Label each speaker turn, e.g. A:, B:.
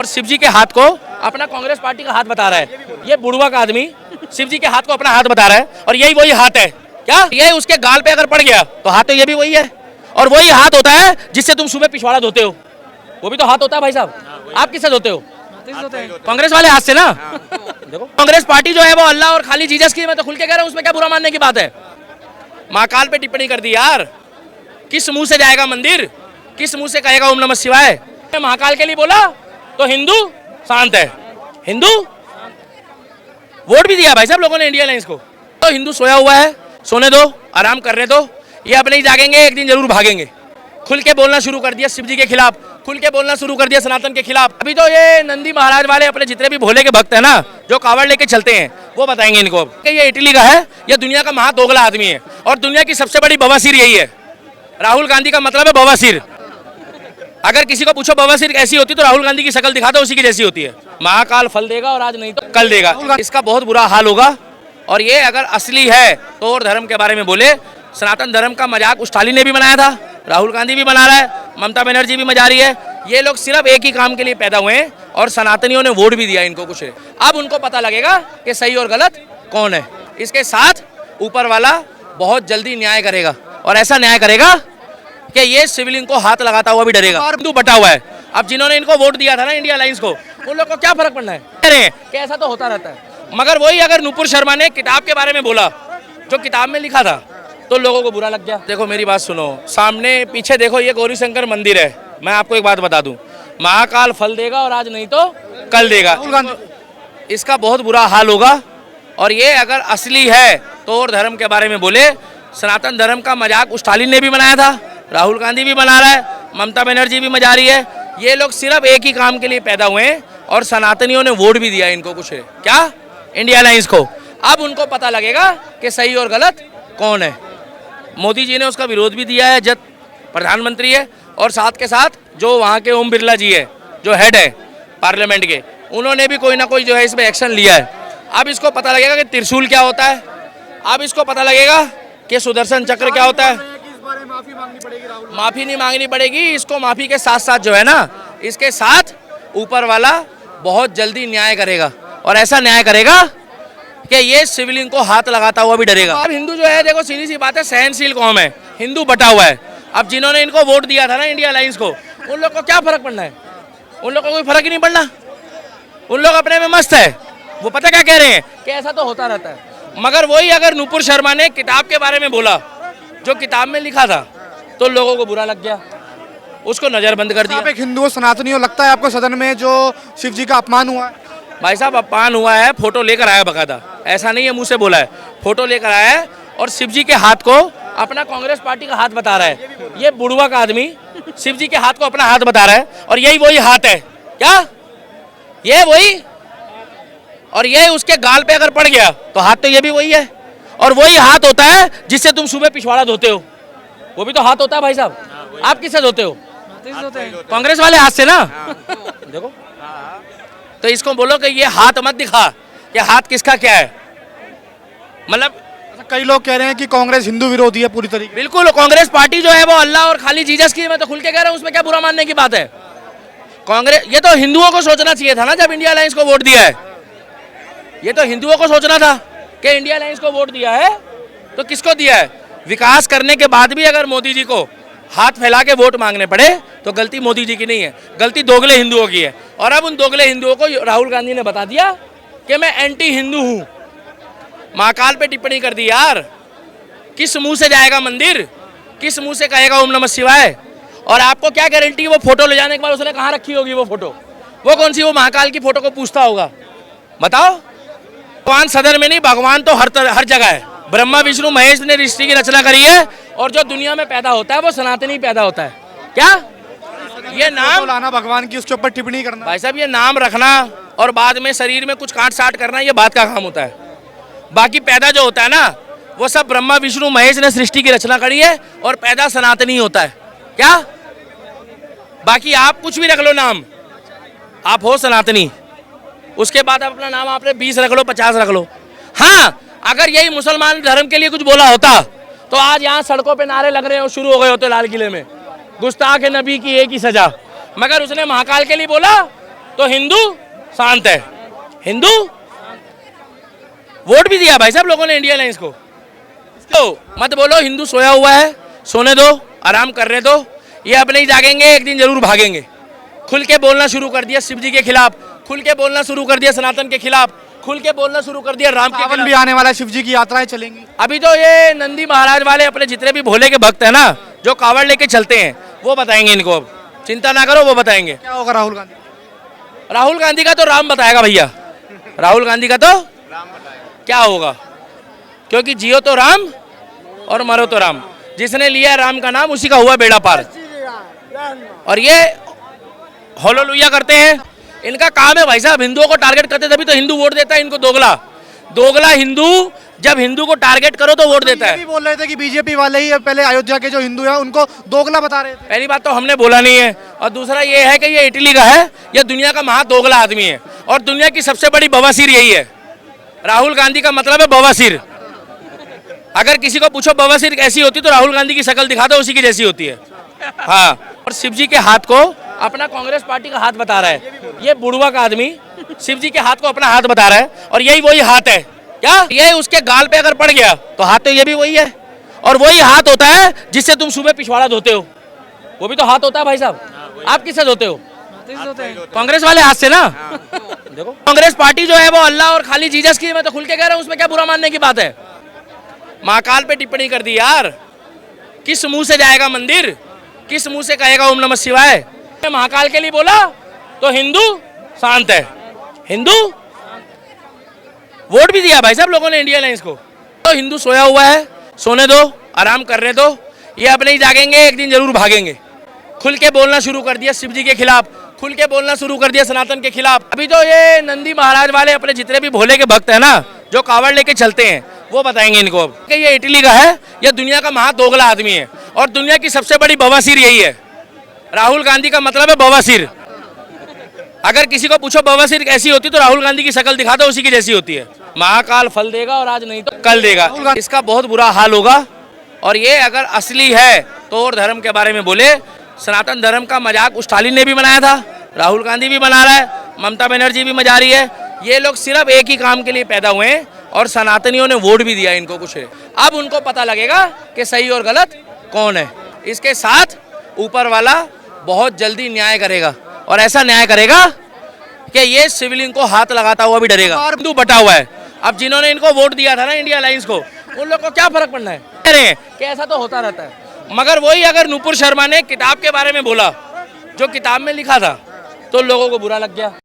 A: और शिव जी के हाथ को अपना कांग्रेस पार्टी का हाथ बता रहा है। ये बुढ़वा का आदमी शिव जी के हाथ को अपना हाथ बता रहा है और यही वही हाथ है क्या? ये उसके गाल पे अगर पड़ गया तो हाथ तो ये भी वही है और वही हाथ होता है जिससे तुम सुबह पिछवाड़ा धोते हो। वो भी तो हाथ होता है भाई साहब। आप किससे धोते हो? कांग्रेस वाले हाथ से ना। देखो कांग्रेस पार्टी जो है वो अल्लाह और खाली जीसस की, मैं तो खुल के कह रहा हूँ, उसमें क्या बुरा मानने की बात है? महाकाल पे टिप्पणी कर दी यार। किस मुंह से जाएगा मंदिर, किस मुंह से कहेगा ओम नमः शिवाय? महाकाल के लिए बोला तो हिंदू शांत है। हिंदू वोट भी दिया भाई साहब लोगों ने इंडिया अलायंस को। तो हिंदू सोया हुआ है, सोने दो, आराम करने दो। ये अब नहीं जागेंगे, एक दिन जरूर भागेंगे। खुल के बोलना शुरू कर दिया शिव जी के खिलाफ, खुल के बोलना शुरू कर दिया सनातन के खिलाफ। अभी तो ये नंदी महाराज वाले अपने जितने भी भोले के भक्त है ना, जो कावड़ लेके चलते हैं, वो बताएंगे इनको कि ये इटली का है, ये दुनिया का महा दोगला आदमी है और दुनिया की सबसे बड़ी बवासीर यही है। राहुल गांधी का मतलब है बवासीर। अगर किसी को पूछो बवासीर कैसी होती तो राहुल गांधी की शक्ल दिखा दो, उसी की जैसी होती है। महाकाल फल देगा और आज नहीं तो कल देगा। इसका बहुत बुरा हाल होगा। और ये अगर असली है तो और धर्म के बारे में बोले, सनातन धर्म का मजाक स्टालिन ने भी बनाया था, राहुल गांधी भी बना रहा है, ममता बनर्जी भी मजा रही है। ये लोग सिर्फ एक ही काम के लिए पैदा हुए हैं और सनातनियों ने वोट भी दिया इनको कुछ। अब उनको पता लगेगा कि सही और गलत कौन है। इसके साथ ऊपर वाला बहुत जल्दी न्याय करेगा और ऐसा न्याय करेगा कि ये शिवलिंग को हाथ लगाता हुआ भी डरेगा। हिंदू बटा हुआ है। अब जिन्होंने इनको वोट दिया था ना इंडिया अलायंस को, उन लोग को क्या फर्क पड़ना है? कह रहे हैं कि ऐसा तो होता रहता है। मगर वही अगर नुपुर शर्मा ने किताब के बारे में बोला, जो किताब में लिखा था, तो लोगों को बुरा लग गया। देखो मेरी बात सुनो, सामने पीछे देखो, ये गौरी शंकर मंदिर है। मैं आपको एक बात बता दूं, महाकाल फल देगा और आज नहीं तो कल देगा। इसका बहुत बुरा हाल होगा। और ये अगर असली है तो और धर्म के बारे में बोले, सनातन धर्म का मजाक स्टालिन ने भी बनाया था, राहुल गांधी भी बना रहा है, ममता बनर्जी भी मजा रही है। ये लोग सिर्फ एक ही काम के लिए पैदा हुए हैं और सनातनियों ने वोट भी दिया इनको कुछ क्या? इंडिया अलायंस को। अब उनको पता लगेगा कि सही और गलत कौन है। मोदी जी ने उसका विरोध भी दिया है, जब प्रधानमंत्री है, और साथ के साथ जो वहाँ के ओम बिरला जी है, जो हेड है पार्लियामेंट के, उन्होंने भी कोई ना कोई जो है इसमें एक्शन लिया है। अब इसको पता लगेगा कि त्रिशूल क्या होता है, अब इसको पता लगेगा कि सुदर्शन चक्र क्या होता है। माफी नहीं मांगनी पड़ेगी इसको। माफी के साथ साथ जो है ना, इसके साथ ऊपर वाला बहुत जल्दी न्याय करेगा और ऐसा न्याय करेगा कि ये शिवलिंग को हाथ लगाता हुआ भी डरेगा। अब हिंदू जो है, देखो सीधी सी बात है, सहनशील कौम है, हिंदू बटा हुआ है। अब जिन्होंने इनको वोट दिया था ना इंडिया अलायंस को, उन लोग को क्या फर्क पड़ना है? उन लोग को कोई फर्क ही नहीं पड़ना। उन लोग अपने में मस्त है। वो पता क्या कह रहे हैं कि ऐसा तो होता रहता है। मगर वही अगर नुपुर शर्मा ने किताब के बारे में बोला, जो किताब में लिखा था, तो लोगों को बुरा लग गया, उसको नजरबंद कर दिया।
B: आप एक हिंदू सनातनी हो, लगता है आपको सदन में जो शिव जी का अपमान हुआ है?
A: भाई साहब अपमान हुआ है, फोटो लेकर आया बकायदा, ऐसा नहीं है मुंह से बोला है, फोटो लेकर आया है और शिव जी के हाथ को अपना कांग्रेस पार्टी का हाथ बता रहा है। ये बुढ़वा का आदमी शिव जी के हाथ को अपना हाथ बता रहा है और यही वही हाथ है क्या? ये वही, और ये उसके गाल पे अगर पड़ गया तो हाथ तो ये भी वही है और वही हाथ होता है जिससे तुम सुबह पिछवाड़ा धोते हो। वो भी तो हाथ होता है भाई साहब। आप किससे धोते हो? कांग्रेस वाले हाथ से ना। देखो तो इसको बोलो कि ये हाथ मत दिखा कि हाथ किसका क्या है। मतलब
B: कई लोग कह रहे हैं कि कांग्रेस हिंदू विरोधी है पूरी तरीके।
A: बिल्कुल, कांग्रेस पार्टी जो है वो अल्लाह और खाली जीसस की, मैं तो खुल के कह रहा हूँ, उसमें क्या बुरा मानने की बात है? कांग्रेस, ये तो हिंदुओं को सोचना चाहिए था ना जब इंडिया अलायंस को वोट दिया है। ये तो हिंदुओं को सोचना था कि इंडिया अलायंस को वोट दिया है तो किसको दिया है? विकास करने के बाद भी अगर मोदी जी को हाथ फैला के वोट मांगने पड़े तो गलती मोदी जी की नहीं है, गलती दोगले हिंदुओं की है। और अब उन दोगले हिंदुओं को राहुल गांधी ने बता दिया कि मैं एंटी हिंदू हूं। महाकाल पे टिप्पणी कर दी यार। किस मुंह से जाएगा मंदिर, किस मुंह से कहेगा ओम नमः शिवाय? और आपको क्या गारंटी, वो फोटो ले जाने के बाद उसने कहाँ रखी होगी वो फोटो? वो कौन सी वो महाकाल की फोटो को पूछता होगा? बताओ। भगवान सदन में नहीं, भगवान तो हर जगह है। ब्रह्मा विष्णु महेश ने सृष्टि की रचना करी है और जो दुनिया में पैदा होता है वो सनातनी पैदा होता है क्या? ये नाम
B: लाना भगवान की, उसके ऊपर टिप्पणी करना,
A: भाई साहब ये नाम रखना और बाद में शरीर में कुछ काट साट करना, ये बात का काम होता है। बाकी पैदा जो होता है ना, वो सब ब्रह्मा विष्णु महेश ने सृष्टि की रचना करी है और पैदा सनातनी होता है क्या? बाकी आप कुछ भी रख लो नाम, आप हो सनातनी। उसके बाद आप अपना नाम आपने 20 रख लो, 50 रख लो। हाँ, अगर यही मुसलमान धर्म के लिए कुछ बोला होता तो आज यहाँ सड़कों पे नारे लग रहे हो, शुरू हो गए होते लाल किले में, गुस्ताख नबी की एक ही सजा। मगर उसने महाकाल के लिए बोला तो हिंदू शांत है। हिंदू वोट भी दिया भाई साहब लोगों ने इंडिया अलायंस को। तो मत बोलो हिंदू सोया हुआ है, सोने दो, आराम करने दो, ये अपने ही जागेंगे, एक दिन जरूर भागेंगे। खुल के बोलना शुरू कर दिया शिव जी के खिलाफ, खुल के बोलना शुरू कर दिया सनातन के खिलाफ, खुल के बोलना शुरू कर दिया राम के
B: सावन
A: खिलाफ।
B: भी आने वाला है, शिव जी की यात्राएं चलेंगी।
A: अभी तो ये नंदी महाराज वाले अपने जितने भी भोले के भक्त हैं ना, जो कावड़ लेके चलते हैं, वो बताएंगे इनको। अब चिंता ना करो, वो बताएंगे।
B: क्या होगा राहुल गांधी?
A: राहुल गांधी का तो राम बताएगा भैया, राहुल गांधी का तो क्या होगा, क्योंकि जियो तो राम और मरो तो राम। जिसने लिया राम का नाम उसी का हुआ बेड़ा पार। और ये होलोलुया करते हैं, इनका काम है भाई साहब हिंदुओं को टारगेट करते, तभी तो हिंदू वोट देता है इनको। दोगला दोगला हिंदू, जब हिंदू को टारगेट करो तो वोट देता
B: ये
A: है।
B: भी बोल रहे थे कि बीजेपी वाले ही पहले अयोध्या के जो हिंदू हैं उनको दोगला बता रहे थे।
A: पहली बात तो हमने बोला नहीं है, और दूसरा ये है कि ये इटली का है, ये दुनिया का महा दोगला आदमी है, और दुनिया की सबसे बड़ी बवासीर यही है। राहुल गांधी का मतलब है बवासीर। अगर किसी को पूछो बवासीर कैसी होती, तो राहुल गांधी की शक्ल दिखा दो, उसी की जैसी होती है। हाँ, और शिव जी के हाथ को अपना कांग्रेस पार्टी का हाथ बता रहा है। ये बुढ़वा का आदमी शिव जी के हाथ को अपना हाथ बता रहा है, और यही वही हाथ है। क्या ये उसके गाल पे अगर पड़ गया तो हाथ तो ये भी वही है, और वही हाथ होता है जिससे तुम सुबह पिछवाड़ा धोते हो। वो भी तो हाथ होता है भाई साहब। आप किससे धोते हो? कांग्रेस वाले हाथ से ना। देखो कांग्रेस पार्टी जो है वो अल्लाह और खाली जीसस की, मैं तो खुल के कह रहा हूँ, उसमें क्या बुरा मानने की बात है। महाकाल पे टिप्पणी कर दी यार, किस मुंह से जाएगा मंदिर, किस मुंह से कहेगा ओम नमः शिवाय। महाकाल के लिए बोला तो हिंदू शांत है। हिंदू वोट भी दिया भाई साहब लोगों ने इंडिया अलायंस को। तो हिंदू सोया हुआ है, सोने दो, आराम करने दो, ये अपने ही जागेंगे, एक दिन जरूर भागेंगे। खुल के बोलना शुरू कर दिया शिव जी के खिलाफ, खुल के बोलना शुरू कर दिया सनातन के खिलाफ। अभी तो ये नंदी महाराज वाले अपने जितने भी भोले के भक्त हैं ना, जो कावड़ लेके चलते हैं, वो बताएंगे इनको अब कि ये इटली का है, ये दुनिया का महा दोगला आदमी है, और दुनिया की सबसे बड़ी बवासीर यही है। राहुल गांधी का मतलब है बवासीर। अगर किसी को पूछो बवासीर कैसी होती, तो राहुल गांधी की शक्ल दिखा दो, उसी की जैसी होती है। महाकाल फल देगा, और आज नहीं तो कल देगा। इसका बहुत बुरा हाल होगा। और ये अगर असली है तो और धर्म के बारे में बोले। सनातन धर्म का मजाक स्टालिन ने भी बनाया था, राहुल गांधी भी बना रहा है, ममता बनर्जी भी मजा रही है। ये लोग सिर्फ एक ही काम के लिए पैदा हुए हैं, और सनातनियों ने वोट भी दिया इनको कुछ। अब उनको पता लगेगा कि सही और गलत कौन है। इसके साथ ऊपर वाला बहुत जल्दी न्याय करेगा, और ऐसा न्याय करेगा कि ये शिवलिंग को हाथ लगाता हुआ भी डरेगा। हिंदू बटा हुआ है। अब जिन्होंने इनको वोट दिया था ना इंडिया अलायंस को, उन लोग को क्या फर्क पड़ना है? कह रहे हैं कि ऐसा तो होता रहता है। मगर वही अगर नुपुर शर्मा ने किताब के बारे में बोला, जो किताब में लिखा था, तो लोगों को बुरा लग गया।